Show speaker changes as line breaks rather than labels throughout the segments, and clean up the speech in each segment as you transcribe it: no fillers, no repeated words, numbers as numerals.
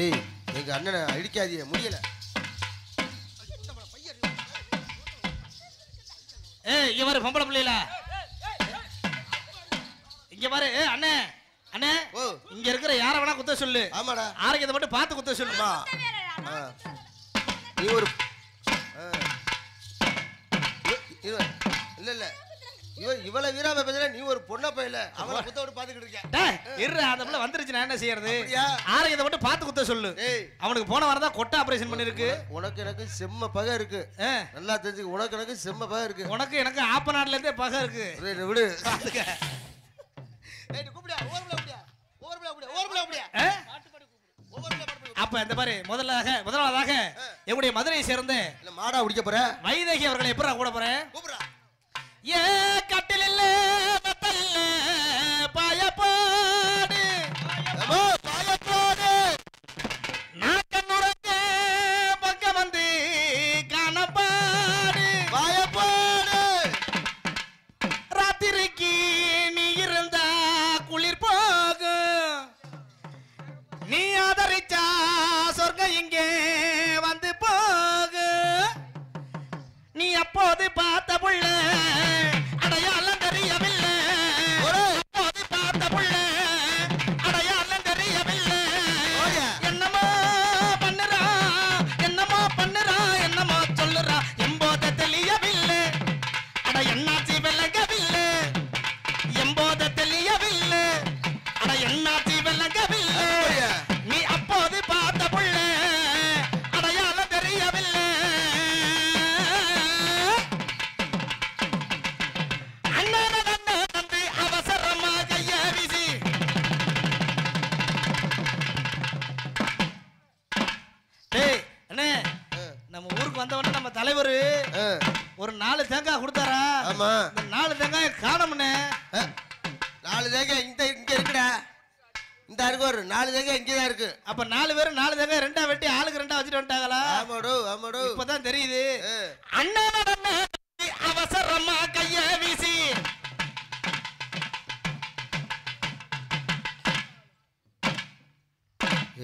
ஏய் எங்க அண்ணனை அடிக்காதீங்க முடியல.
ஏய் இங்க பாரு பொம்பளை பிள்ளைல இங்க பாரு. அண்ணே அண்ணே இங்க இருக்கிற யார வேணா குத்த சொல்லு.
ஆமாடா
ஆரோக்கியத்தை மட்டும் பார்த்து குத்த சொல்லுமா.
நீ ஒரு இல்ல இல்ல இவ்வளவு வீராம பேசுற நீ ஒரு பொண்ணை பையல அவளை குத்த விட்டு பாத்துக்கிட்டு இருக்க.
இருற அந்த பிள்ளை வந்துருச்சு நான் என்ன செய்யறது. ஆரோக்கியத்தை மட்டும் பார்த்து குத்த சொல்லு. அவனுக்கு போன வாரம் தான் கொட்டை ஆபரேஷன் பண்ணிருக்கு.
உனக்கு எனக்கு செம்ம பகை இருக்கு. நல்லா தெரிஞ்சுக்க. உனக்கு எனக்கு செம்ம பகை இருக்கு.
உனக்கு எனக்கு ஆப்ப நாட்டுல இருந்தே பகை இருக்கு.
விடு.
அப்ப இந்த மாதிரி முதலாவதாக என்னுடைய மதுரையை சேர்ந்த
மாடா குடிக்க போற
வைதேகி அவர்களை எப்படா கூட போறேன். ஏ கட்டில் இல்ல பாயப்பாடு நாக்கனுடைய பக்கம் வந்து காணப்பாடு
பாயப்பாடு
ராத்திரிக்கு நீ இருந்தா குளிர் போகும். நீ ஆதரிச்சா சொர்க்கம் இங்கே வந்து போகு. நீ அப்போது பார்த்த புள்ள அடையாளம் தெரியவில்லை. அப்போது பார்த்த புள்ள அடையாளம் தெரியவில்லை. என்னமோ பண்ணுறா என்னமோ பண்ணுறா என்னமோ சொல்லுறா எம்போத தெரியவில்லை. அட என்னாச்சு விளங்கவில்லை. எம்போத தெரியவில்லை. அட என்னாச்சு விளங்கவில்லை. நீ அப்போது பார்த்த புள்ள அடையாளம் தெரியவில்லை. தந்து அவசரமா கைய வீசி அண்ணே நம்ம ஊருக்கு வந்தவொடனே நம்ம தலைவர் ஒரு 4 தேங்காய் கொடுத்தாரா.
ஆமா
4 தேங்காய் காணோம்னே.
4 தேங்காய் இங்க இருக்குடா. இந்த இருக்கு ஒரு 4 தேங்காய் இங்கதான் இருக்கு.
அப்ப 4 பேரும் 4 தேங்காய் 2 வெட்டி ஆளுக்கு 2 வச்சுட்டு வந்துட்டாங்களா.
ஆமாடோ ஆமாடோ
இப்பதான் தெரியுது. அண்ணா அவசரமா கைய வீசி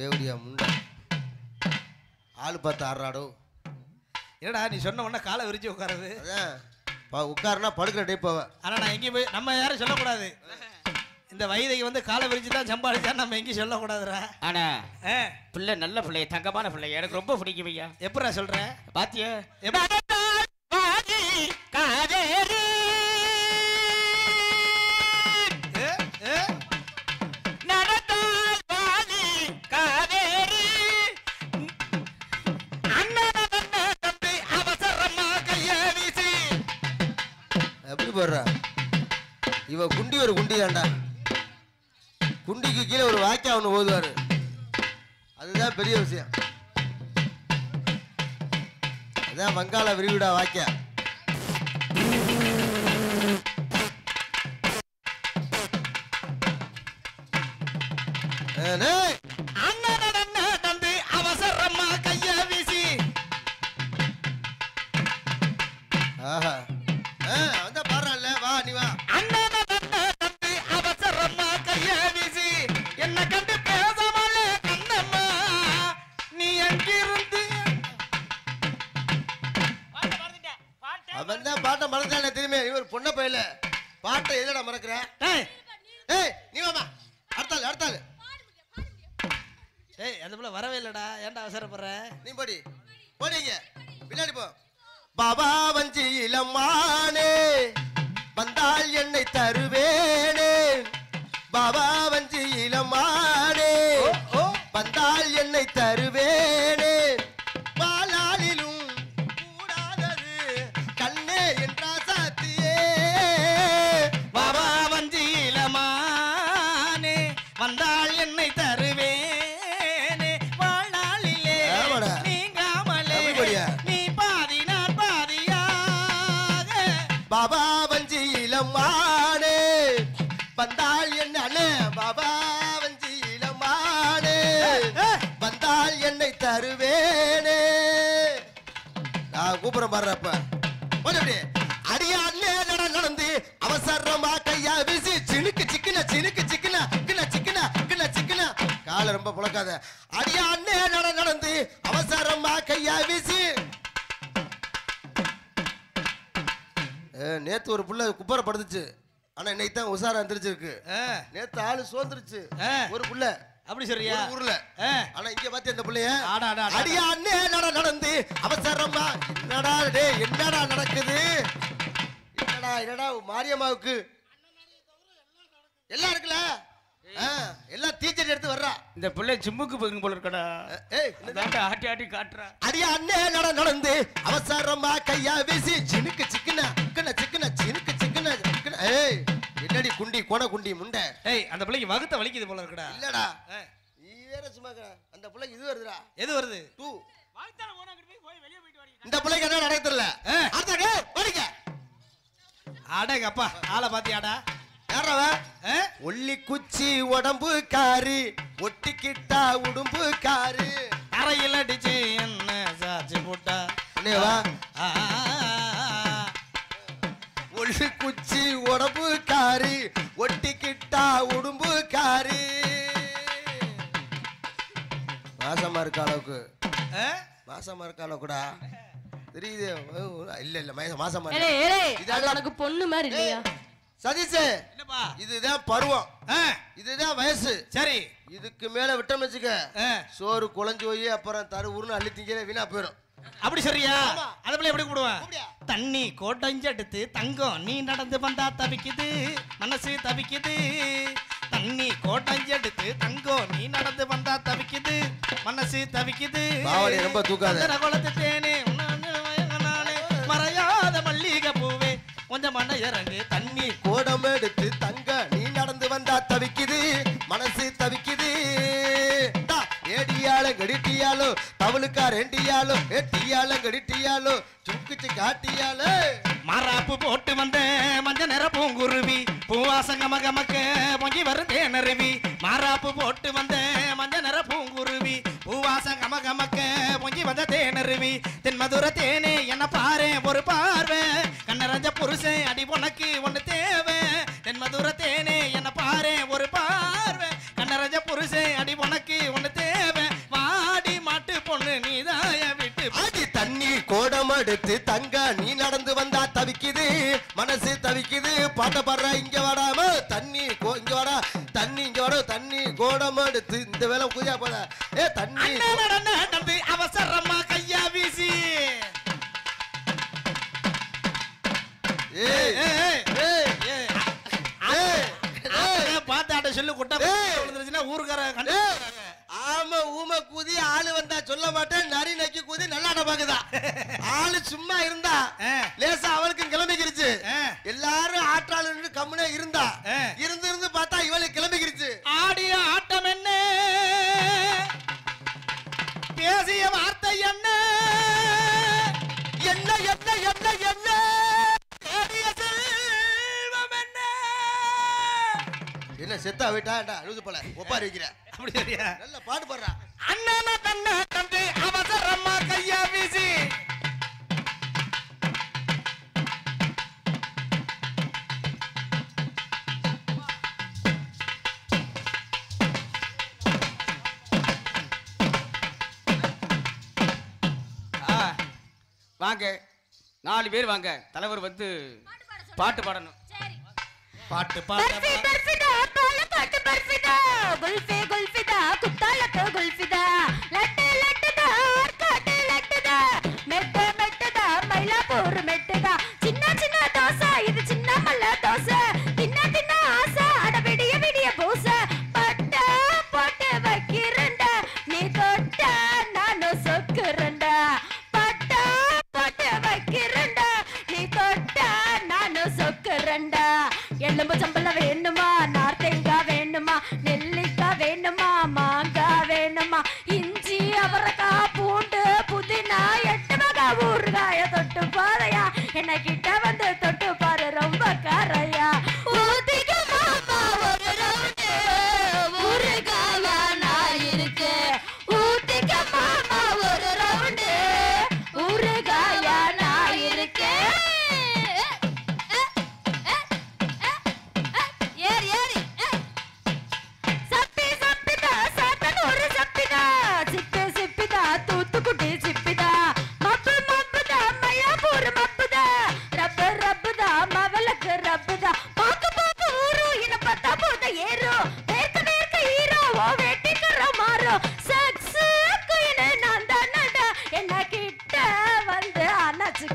ஏவடியா முண்டை ஆளு பார்த்து ஆடுறாடோ.
என்னடா நீ சொன்ன உடனே காலை விரிச்சு உட்காருது.
அதான் உட்காருனா படுக்கிற டைப் அவ.
ஆனா நான் எங்கேயும் போய் நம்ம யாரும் சொல்லக்கூடாது. இந்த வைதைக்கு வந்து காலை விரிச்சு தான் சம்பாதிச்சா நம்ம எங்கேயும் சொல்லக்கூடாதுரா.
ஆனா பிள்ளை நல்ல பிள்ளை தங்கமான பிள்ளை எனக்கு ரொம்ப பிடிக்கும் ஐயா.
எப்படா சொல்றேன்
பாத்தியா
காவேரி
எப்படி போடுறா இவ குண்டி ஒரு குண்டி தான்டா. குண்டிக்கு கீழே ஒரு வாக்கியா ஒன்று ஓதுவாரு. அதுதான் பெரிய விஷயம். அதான் வங்காள விரிகுடா வாக்கியா.
தந்து அவசரமா கைய வீசி
ஆஹா வந்தா பாடுறான்ல வா நீ வா.
தந்து அவசரமா கைய வீசி என்ன கண்டு பேசாமலே கண்ணம்மா நீ எங்கிருந்து.
அவன் தான் பாட்டை மறந்தானே திரும்பி. நீ ஒரு பொண்ணை பையல பாட்டை எதடா மறக்கிற. ஏய் நீ வாமா அடுத்தாள் அடுத்தாள்.
ஏய் அந்த பிள்ளை வரவே இல்லடா. ஏன்டா அவசரப்படுற.
நீ போடி போடிங்க பின்னாடி போ. பாபா வஞ்சி இளமானே வந்தால் என்னை தருவேனே. பாபா வஞ்சி இளமானே வந்தால் என்னை தருவேனே. பாலாலிலும் கூடாதது கண்ணே என்றா சாத்தியே.
பாபா வஞ்சி இளமானே வந்தால் என்னை தருவேனே. வாழ்நாளிலே நீங்காமலே நீ பாதி நான் பாதியாக.
பாபா வஞ்சி இளமானே வந்தால் என்ன அண்ணே. பாபா வஞ்சி இளமானே வந்தால் என்னை தருவேனே. நான் கூப்பிட பாடுறப்ப அடியா அண்ணே நடந்து அவசரமா கையா வீசி சினுக்கு சிக்கன சினுக்கு சிக்கன கிண்ண சிக்கன கிண்ண சிக்கன கால வாழ ரொம்ப புழக்காத. அடியா அண்ணே நடந்து அவசரமா கையா வீசி. நேத்து ஒரு புள்ள குப்பரை படுத்துச்சு. ஆனா இன்னைக்கு தான் உசாரா எந்திரிச்சிருக்கு. நேத்து ஆளு சோர்ந்துருச்சு ஒரு புள்ள.
அப்படி சொல்றியா?
ஊர்ல. ஆனா இங்க பாத்தி அந்த புள்ளைய அடியா அண்ணே நடந்து அவசரமா. என்னடா டேய் என்னடா நடக்குது? என்னடா மாரியம்மாவுக்கு எல்லாம் இருக்குல்ல? எல்லாம் டீச்சர் எடுத்து வர்றா.
இந்த பிள்ளை ஜிம்முக்கு போகும் போல இருக்கடா. ஆட்டி ஆட்டி காட்டுறா.
அடியா அண்ணே நடந்து அவசரமா கையா வீசி. சினுக்கு சிக்கன சிக்கன சினுக்கு சிக்கன சிக்கன. ஏய் என்னடி குண்டி கோண குண்டி முண்டை.
ஏய் அந்த பிள்ளைக்கு வகுத்த வலிக்குது போல இருக்கடா.
இல்லடா நீ வேற சும்மா அந்த பிள்ளைக்கு இது வருதுடா. எது வருது? 2 இந்த பிள்ளைக்கு என்ன நடக்க தெரியல. அடுத்த ஓடிங்க.
அடங்கப்பா ஆளை பாத்தியாடா?
யாரவ? ஒல்லி குச்சி உடம்பு காரி ஒட்டிக்கிட்டா உடம்பு காரி.
அறையில் அடிச்சு என்ன சாட்சி போட்டா?
வா ஒல்லி குச்சி உடம்பு காரி ஒட்டிக்கிட்டா உடம்பு காரி. மாசமா இருக்க அளவுக்கு மாசமா இருக்க அளவுக்குடா தெரியுது. இல்ல மாசமா
உனக்கு பொண்ணு மாதிரி இல்லையா?
சதீஷ் இதுதான் பருவம். இதுதான் வயசு.
சரி
இதுக்கு மேல விட்டம் வச்சுக்க சோறு குழஞ்சு போய் அப்புறம் தரு உருன்னு அள்ளி திங்கிற வீணா போயிடும்.
அப்படி சரியா? அத பிள்ளை எப்படி கூடுவான்? தண்ணி கோட்டஞ்செடுத்து தங்கம் நீ நடந்து வந்தா தவிக்குது மனசு தவிக்குது. தண்ணி கோட்டஞ்செடுத்து தங்கம் நீ நடந்து வந்தா தவிக்குது மனசு தவிக்குது.
பாவடி ரொம்ப தூக்காத.
குளத்து தேனே மறையாத மல்லிகை பூவே கொஞ்சம் மன இறங்கு.
தண்ணி கோடம் எடுத்து தங்க நீ நடந்து வந்தா தவிக்குது மனசு தவிக்குது. ஏடியாலும் கடிட்டியாலும் தவளுக்கா ரெண்டியாலும் ஏட்டியாலும் கடிட்டியாலும் சுக்குச்சு காட்டியாலு.
மராப்பு போட்டு வந்த மஞ்ச நிற பூங்குருவி பூவாசங்க மகமக்க பொங்கி வருதே நருவி. மாராப்பு போட்டு வந்த மஞ்ச நிற பூங்குருவி பூவாசங்க மகமக்க பொங்கி வந்த தேனருவி. தென்மதுர தேனே என்ன பாரு ஒரு பார்வை கண்ணரஞ்ச புருஷன் அடி உனக்கு ஒண்ணு தேவை. தென்மதுர தேனே என்ன பாரு ஒரு பார்வை கண்ணரஞ்ச புருஷன் அடி உனக்கு ஒண்ணு தேவை. வாடி மாட்டு பொண்ணு நீதாய விட்டு
அடி தண்ணி கோடம் எடுத்து தங்க நீ நடந்து வந்தா தவிக்குது மனசு தவிக்குது. பாட்ட பாடுற இங்க வாடாம தண்ணி இங்க வாடா தண்ணி இங்க வாட தண்ணி கோடம் எடுத்து இந்த வேலை பூஜா போல. தண்ணி
நடந்து அவசரமா கையா வீசி. பாத்தாட்ட சொல்லு கொட்டா ஊருக்கார.
ஆமா ஊமை கூதி ஆளு வந்தா சொல்ல மாட்டேன். நரி நக்கி கூதி நல்லாட பாக்குதா. ஆளு சும்மா இருந்தா லேசா அவளுக்கும் கிளம்பிக்கிருச்சு. எல்லாரும் ஆற்றாளு கம்முனே இருந்தா இருந்து பார்த்தா இவளுக்கு கிளம்பிக்கிருச்சு.
ஆடிய ஆட்டம் என்ன பேசிய வார்த்தை என்ன
என்ன என்ன என்ன என்ன என்ன செத்தா விட்டாண்டா அழுது போல ஒப்பாரி வைக்கிற.
அப்படி சரியா?
நல்ல பாட்டு பாடுறா.
அண்ணா தன்ன தம்பி அவசரமா கையா வீசி.
வாங்க 4 பேர் வாங்க. தலைவர் வந்து பாட்டு பாடணும்.
பாட்டு
बर्फी बर्फीदा पाला पाट बर्फीदा गुल्फी गुल्फीदा कुत्ता लट गुल्फीदा लट लटदा काट लटदा मेट मेटदा मೈಲಾಪುರ मेटदा चिन्ना चिन्ना दोसा इदु चिन्ना मल्ल दोसा तिन्ना तिन्ना आसा अड विडिय विडिय बोसा पट्टा पोट्टे वक्किरंडा नी तोट्टा नानु सोक्कुरंडा पट्टा पोट्टे वक्किरंडा नी तोट्टा नानु सोक्कुरंडा எலும்பு சம்பள வேணுமா நார்த்தேங்கா வேணுமா நெல்லிக்கா வேணுமா மாங்கா வேணுமா இஞ்சி அவரக்காய் பூண்டு புதினா 8 வகை ஊறுகாய தொட்டு பாறையா என்ன கிட்ட வந்து தொட்டு பாரு ரொம்ப காரையா ஊத்திக்க மாமா ஒரு ரவுண்டு ஊறுகாயா நான் இருக்கு ஊத்திக்க மாமா ஒரு ரவுண்டு ஊறுகாயா நான் இருக்கு ஏறி ஏறி சப்பி சப்பிதா சாத்தனு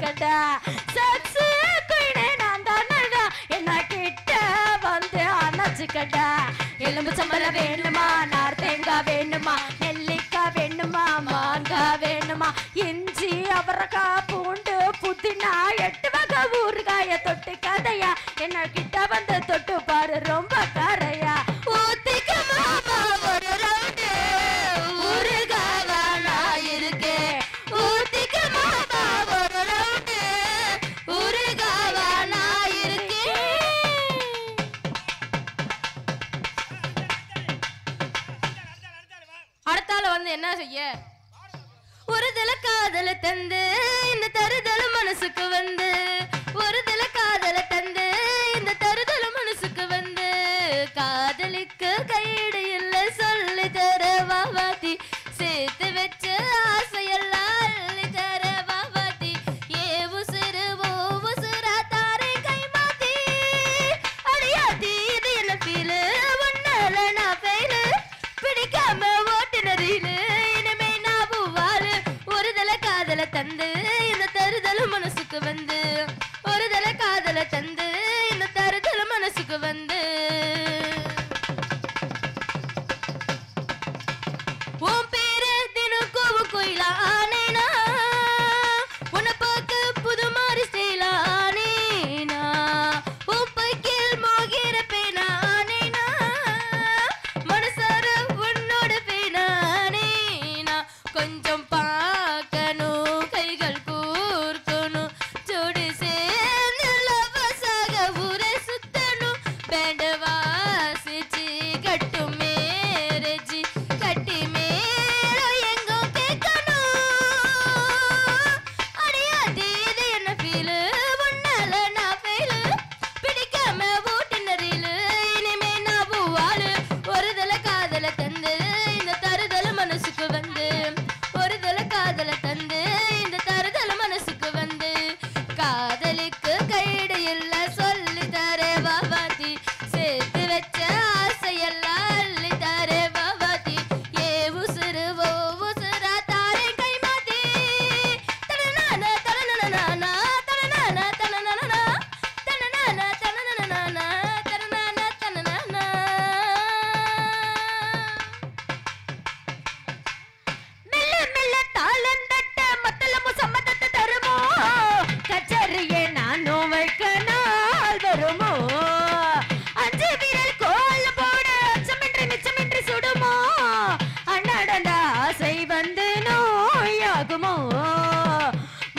அணைச்சுக்கடா சக்ஸு குயினே நான் தானடா என்ன கிட்ட வந்து அணைச்சுக்கடா எலும்பு சம்பளம் வேணுமா நார் தேங்காய் வேணுமா நெல்லிக்காய் வேணுமா மாங்காய் வேணுமா இஞ்சி அவரக்காய் பூண்டு புதினா 8 வகை ஊறுகாய தொட்டு கதையா என்ன கிட்ட வந்து தொட்டு பாரு ரொம்ப கரையா ஊத்திக்க மாமா ஒரு ரவுண்டு ஊறுகாவா நான் இருக்கேன் ஊத்திக்க மாமா ஒரு ரவுண்டு ஊறுகாவா நான் இருக்கேன் அடுத்தால வந்து என்ன செய்ய ஒரு தல காதல தந்து இந்த தருதல மனசுக்கு வந்து ஒரு தல காதல தந்து இந்த தருதல மனசுக்கு வந்து காதலுக்கு கைடு இல்ல சொல்லி தர வாவாதி சேர்த்து வச்ச ஆசையெல்லாம் அள்ளி தர வாவாதி ஏ உசுறு ஓ உசுரா தாரே கை மாத்தி அடியாத்தி இது என்ன ஃபீலு ஒன்னால நான் ஃபெயிலு பிடிக்காம ஓட்டுனரிலு இனிமே நான் பூவாரு ஒரு தல காதல தந்து இந்த தருதல மனசுக்கு வந்து ஒரு தல காதல தந்து இந்த தருதல மனசுக்கு வந்து உன் பேரு தினம் கோவு கோயிலா ஆனேனா உன்னை பார்க்க புது மாதிரி ஸ்டைலா ஆனேனா உன் பைக்கில் மோகிற பேனா ஆனேனா மனசார உன்னோட பேனா ஆனேனா கொஞ்சம் பார்க்கணும் கைகள் கூர்க்கணும் ஜோடி சேர்ந்து லவசாக ஊரை சுத்தணும் பேண்ட வாசிச்சு கட்டு மேரேஜி கட்டி மேல எங்கோ கேட்கணும் அடியாதி இது என்ன ஃபீலு ஒன்னால நான் ஃபெயிலு பிடிக்காம ஓட்டுனரிலு இனிமே நான் பூவாளு ஒரு தல காதல தந்து இந்த தருதல மனசுக்கு வந்து ஒரு தல காதல தந்து இந்த தருதல மனசுக்கு வந்து காதலுக்கு கைடு இல்ல சொல்லி தர வாவாதி சேர்த்து வச்ச ஆசையெல்லாம் அள்ளி தர வாவாதி ஏ உசுறு ஓ உசுரா தாரே கை மாத்தி தனனான தனனானா தனனான தனனானா தனனான தனனானா தனனான தனனானா மெல்ல மெல்ல தாளம் தட்ட மத்தளமும் சம்மதத்தை தருமோ கச்சேரியே நானும் வைக்க நாள் வருமோ அஞ்சு விரல் கோல் போட அச்சமின்றி மிச்சமின்றி சுடுமோ அண்ணாடண்டா ஆசை வந்து நோயாகுமோ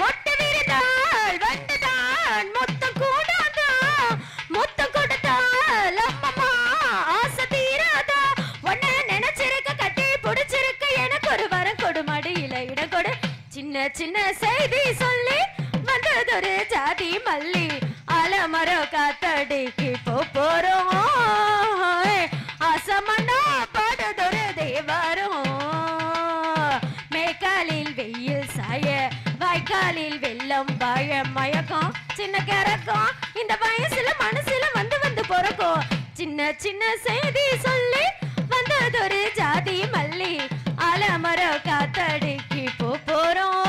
மொட்டை விரிதாள் வந்துதான் மொத்தம் கூடாதா மொத்தம் கொடுத்தால் அம்மம்மா ஆசை தீராதா உன்னை நினைச்சிருக்க கட்டி பிடிச்சிருக்க எனக்கு ஒரு வரம் கொடு மடியில இடம் கொடு சின்ன சின்ன செய்தி சொல்லி வந்ததொரு ஜாதி மல்லி அலமரம் காத்தடிக்கு போறோம் ஆசமண்ணா பாடுதொரு தேவாரம் மேற்காலில் வெயில் சாய வாய்க்காலில் வெள்ளம் வாழ மயக்கம் சின்ன கரக்கம் இந்த வயசுல மனசுல வந்து வந்து பிறக்கும் சின்ன சின்ன செய்தி சொல்லி வந்ததொரு ஜாதி மல்லி அலமரம் காத்தடிக்கு போறோம்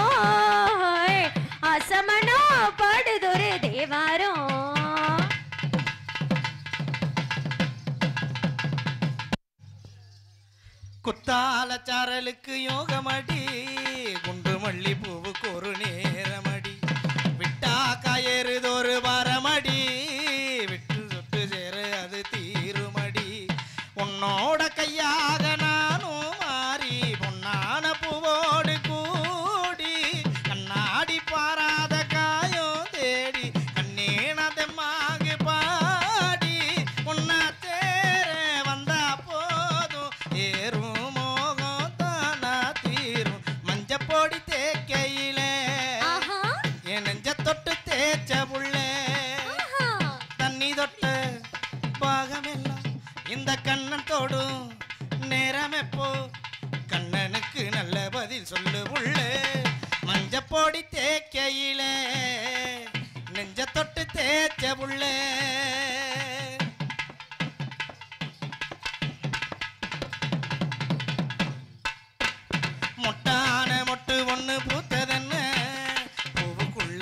அசமனோ பாடுதொரு தேவாரம்
குத்தால சாரலுக்கு யோகமடி குண்டு மல்லி பூவுக்கு ஒரு நேரமடி விட்டா காயறுதொரு வாரமடி விட்டு சுட்டு சேர அது தீருமடி உன்னோட கையாக நானும் மாறி பொன்னான பூவோடு கூடி கண்ணாடி பாராத காயம் தேடி கண்ணீனதமாக பாடி உன்ன தேர வந்தா போதும் ஏறும் மோகம் தானா தீரும் மஞ்சப்பொடி தேக்கையில என் நெஞ்ச தொட்டு தேய்ச்ச புள்ள தண்ணி தொட்ட பாகமெல்லாம் இந்த கண்ணன் தோடும் நேரம் எப்போ கண்ணனுக்கு நல்ல பதில் சொல்லு புள்ள மஞ்சப்பொடி தேக்கையில நெஞ்ச தொட்டு தேய்ச்ச புள்ள முட்டான மொட்டு ஒண்ணு பூத்ததென்ன பூவுக்குள்ள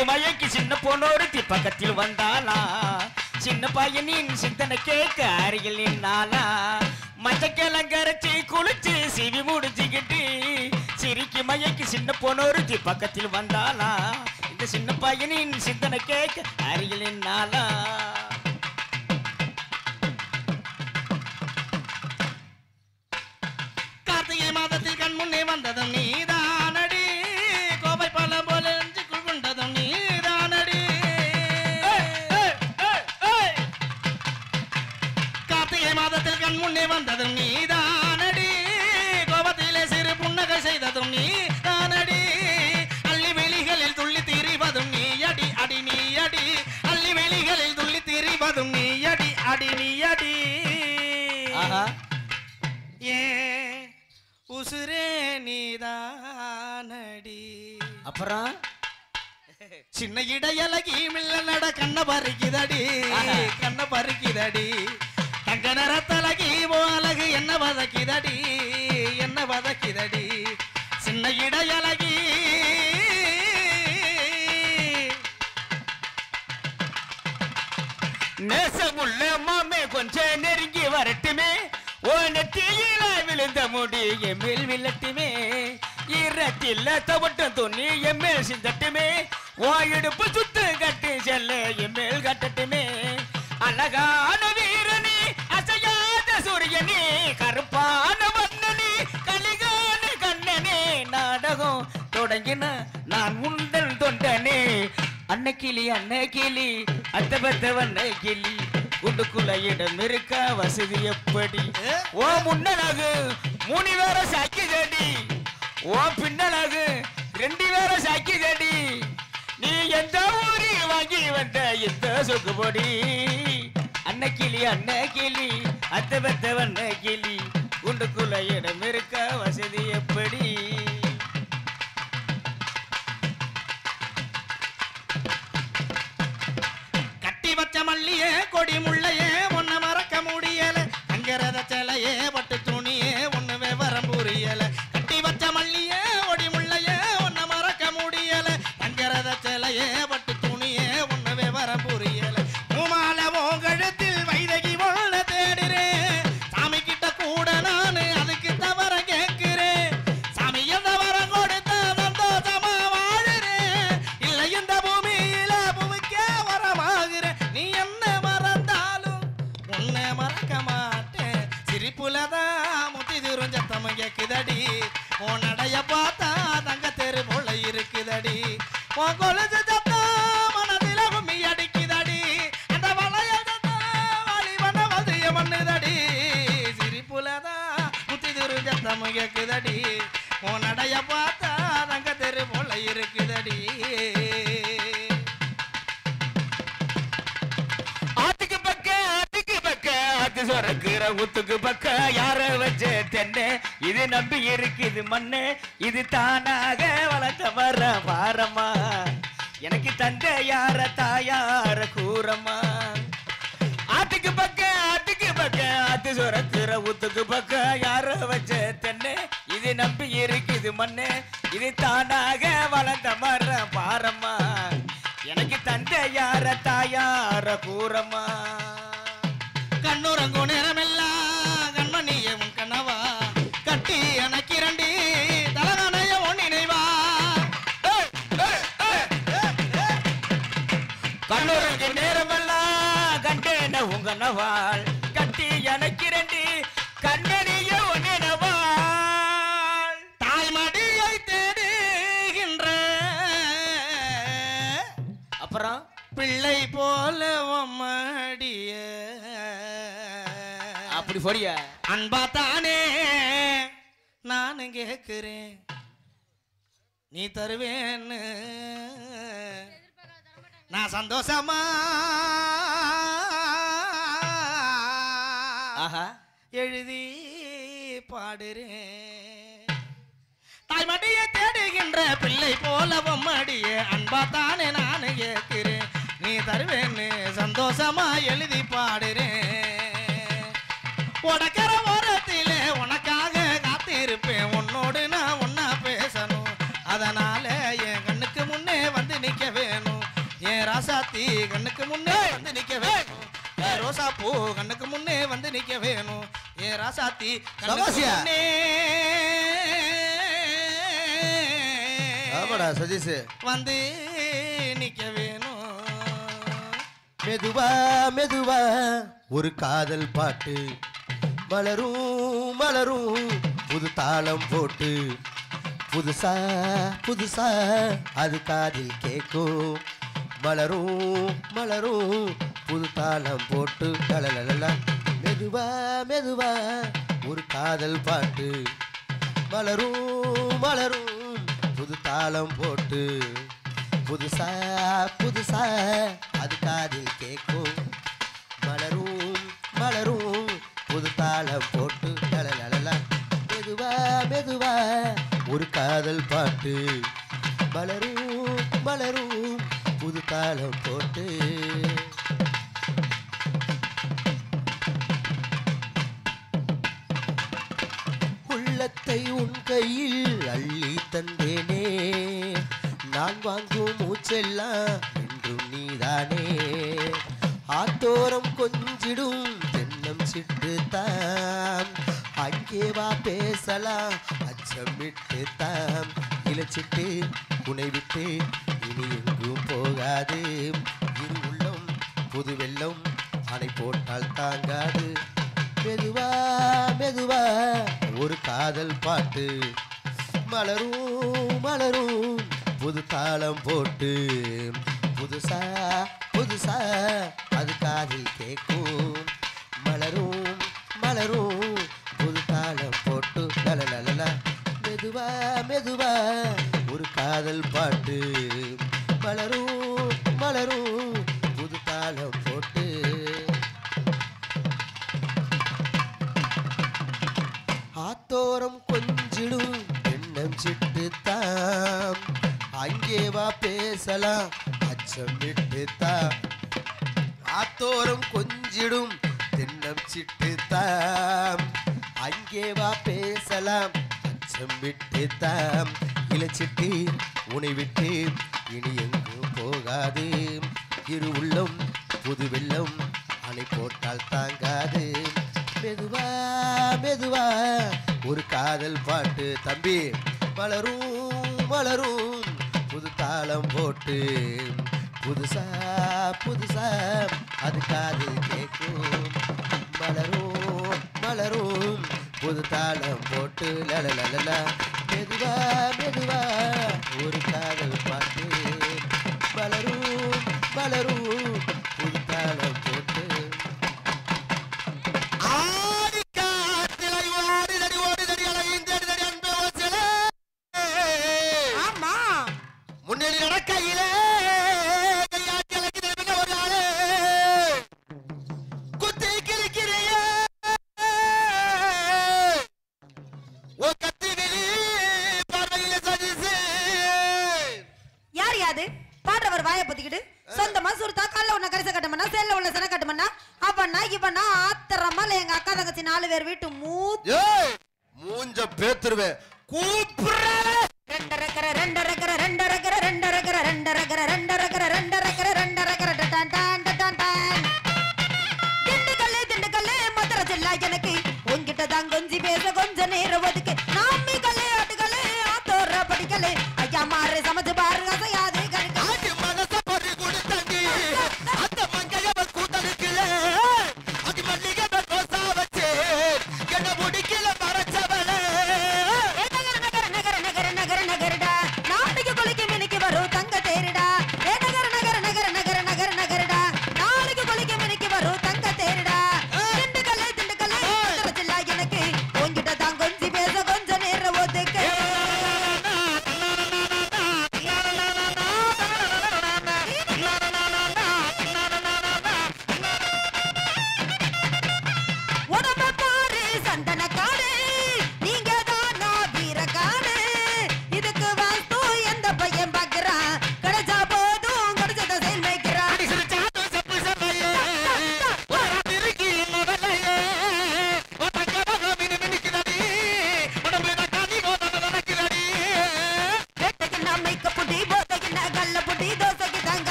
சிரிக்கு மயக்கி சின்ன பொண்ணொருத்தி பக்கத்தில் வந்தாளா சின்ன பையனின் சிந்தனை கேட்க அருகில் நின்னாளா மஞ்சக்கிழங்கரைச்சி குளிச்சு சிவி முடிச்சுக்கிட்டு சிரிக்கு மயக்கி சின்ன பொண்ணொருத்தி பக்கத்தில் வந்தாளா இந்த சின்ன பையனின் சிந்தனை கேட்க அருகில் நின்னாளா
கார்த்திகை மாதத்தில் கண் முன்னே வந்ததும் நீதானடி கோவை பழம் போல நெஞ்சுக்குள் கொண்டதும் நீதானடி கார்த்திகை மாதத்தில் கண் முன்னே வந்ததும் நீதானடி கோபத்திலே சிறு புன்னகை செய்ததும் நீதானடி அள்ளி வெளிகளில் துள்ளி திரிவதும் நீ அடி அடி நீ அடி அள்ளி வெளிகளில் துள்ளி திரிவதும் நீ அடி அடி நீ அடி ஏ உசுரே நீதானடி
அப்புறம்
சின்ன இடையலகி மில்ல நட கண்ண பறிக்குதடி கண்ண பறிக்குதடி தங்க நிறத்தலகி அழகு என்ன வதக்கிதடி என்ன வதக்கிதடி சின்ன இடையலகி
நேசமுள்ள மாமே கொஞ்சம் நெருங்கி வரட்டுமே ஓ நெத்தியில விழுந்த முடி எம்மில் விழட்டுமே ஈரத்தில் தவட்டம் துணி எம்மேல் சிந்தட்டுமே ஓ இடுப்பு சுத்து கட்டி செல்ல எம்மேல் கட்டட்டுமே அழகான வீரனி அசையாத சூரியனி கருப்பான மன்னனி கலிகான கண்ணனே நாடகம் தொடங்கின நான் உண்டல் தொண்டனே அன்னைக்கிளி அத்த பத்தவண்ண கிளி குண்டுக்குள்ள இடம் இருக்க வசதி எப்படி ஓ முன்னலாகு 3 வேற சாக்கிதடி ஓ பின்னலாகு 2 வேற சாக்கிதடி நீ எந்த ஊரி வாங்கி வந்த இந்த சொக்குபொடி அன்னைக்கிளி அத்த பத்தவண்ண கிளி குண்டுக்குள்ள இடம் இருக்க வசதி எப்படி
மல்லியே கொடி முள்ளையே ஒன்ன மறக்க முடியல அங்கரத சிலையே பட்டு துணியே ஒண்ணு விவரம் புரியல கட்டி வச்ச மல்லியே கொடி முள்ளையே ஒன்ன மறக்க முடியல அங்கரத சிலையே பட்டு துணியே ஒண்ணு விவரம் புரியல உமால கழுத்தில் வைதகி ஒண்ண தேடுறேன் சாமி கிட்ட கூட நானு அதுக்கு தவற கேட்கிறேன் சாமி எந்த வரம் கொடுத்த சந்தோஷமா வாழுறேன் இல்லை இந்த பூமியில பூமிக்கே வரமாகிறேன் நீ என்ன மறந்தாலும் உன்னை மறக்க மாட்டேன் சிரிப்புலதான் முத்தி தூரம் சத்தம் கேக்குதடி உன் நடைய பார்த்தா தங்க தெரு போல இருக்குதடி உன் கொலுசு சத்தம் மனதில கும்மி அடிக்குதடி அந்த வளைய சத்தம் வழிவன வதிய பண்ணுதடி சிரிப்புலதான் முத்தி தூரம் சத்தம் கேக்குதடி உன் நடைய பார்த்தா தங்க தெரு போல இருக்குதடி
சொரக்குற ஊத்துக்கு பக்க யார வச்ச தென்னை இது நம்பி இருக்குது மண்ணு இது தானாக வளர்த்த வர வாரமா எனக்கு தந்த யார தாயார கூறமா ஆத்துக்கு பக்க ஆத்து சொரக்குற ஊத்துக்கு பக்க யார வச்ச தென்னை இது நம்பி இருக்குது மண்ணு இது தானாக வளர்த்த வர வாரமா எனக்கு தந்த யார தாயார கூறமா
கண்ணுறங்கு நேரமெல்லாம் கண்மணிய உன் கனவா கட்டி எனக்கு 2 தலகணைய உன் நினைவா
கண்ணுறங்கு நேரமெல்லாம் கண்டேன உங்க நவாள் கட்டி எனக்கு 2 கண்மணிய உன் நினைவாள்
தாய்மடியை தேடுகின்ற
அப்புறம்
பிள்ளை போல மடிய
அப்படி போறியா
அன்பா தானே நானும் கேட்கிறேன் நீ தருவேன்னு நான் சந்தோஷமா எழுதி பாடுறேன் தாய்மடியை தேடுகின்ற பிள்ளை போலவும் மடிய அன்பா தானே நானு கேட்கிறேன் நீ தருவேன்னு சந்தோஷமா எழுதி பாடுறேன் உடக்கிற ஓரத்திலே உனக்காக காத்திருப்பேன் உன்னோடு நான் ஒன்னா பேசணும் அதனால என் கண்ணுக்கு முன்னே வந்து நிக்க வேணும் ஏன் ராசாத்தி கண்ணுக்கு முன்னே வந்து நிக்க வேணும் ஏன் ரோசா பூ கண்ணுக்கு முன்னே வந்து நிக்க வேணும் ஏன் ராசாத்தி கண்ணுக்கு முன்னே
ஆமாடா சதீஷ்
வந்து நிக்க வேணும்.
மெதுவா மெதுவா ஒரு காதல் பாட்டு மலரும் மலரும் புது தாளம் போட்டு புதுசா புதுசா அது காதில் கேட்கும் மலரும் மலரும் புது தாளம் போட்டு லலலலலா. மெதுவா மெதுவா ஒரு காதல் பாட்டு மலரும் மலரும் புது தாளம் போட்டு புதுசா புதுசா அது காதில் கேட்கும் மலரும் மலரும் புது தாளம் போட்டு லலலலலா. மெதுவா மெதுவா ஒரு காதல் பாட்டு மலரும் மலரும் புது தாளம் போட்டு. உள்ளத்தை உன் கையில் அள்ளி தந்தேனே நான் வாங்கும் மூச்செல்லாம் என்றும் நீதானே ஆத்தோரம் கொஞ்சிடும் தென்னம் சிட்டு தாம் அங்கே வா பேசலாம் அச்சமிட்டு தாம் இலச்சிட்டு உனை விட்டு இனி எங்கும் போகாது இரு உள்ளம் புது வெள்ளம் அணை போட்டால் தாங்காது. மெதுவா மெதுவா ஒரு காதல் பாட்டு மலரும் மலரும் புது தாளம் போட்டு புதுசா புதுசா அது காதில் கேட்கும் மலரும் மலரும் புது தாளம் போட்டு லலலலலா. மெதுவா மெதுவா ஒரு காதல் பாட்டு மலரும் மலரும் புது தாளம் போட்டு. ஆத்தோரம் கொஞ்சிடும் எண்ணம் சிட்டு தாம் அங்கே வா பேசலாம் அச்சம் விட்டு தாம் ஆத்தோரம் கொஞ்சிடும் தென்னம் சிட்டு தாம் அங்கே வா பேசலாம் அச்சம் விட்டு தாம் இலச்சிட்டு உனை விட்டு இனி எங்கும் போகாது இரு உள்ளம் புது வெள்ளம் அணை போட்டால் தாங்காது. மெதுவா மெதுவா ஒரு காதல் பாட்டு தம்பி மலரும் மலரும் புது தாளம் போட்டு புதுசா புதுசா அது காதில் கேட்கும் மலரும் மலரும் புது தாளம் போட்டு லலலலலா. மெதுவா மெதுவா ஒரு காதல் பாட்டு மலரும் மலரும் புது தாளம் போட்டு.
ஆமா
முன்னேறி நடக்கையிலே குத்தி கிழிக்கிறிய ஓ கத்தி வெளி பார்வையில சதிசு.
யார் யாது பாடுறவர் வாயை பொத்திக்கிட்டு சொந்தமா சுருத்தா கால்ல உன்ன கரிச கட்டமன்னா செல்ல உள்ள சன கட்டமன்னா அப்பன்னா இப்பன்னா ஆத்திரமால எங்க அக்கா தங்கச்சி 4 பேர் வீட்டு
மூஞ்ச பேத்துருவேன் கூப்பிடுற
ரெண்டரை ரெண்டரை ரெண்டரை ரெண்டரை ரெண்டரை ரெண்டரை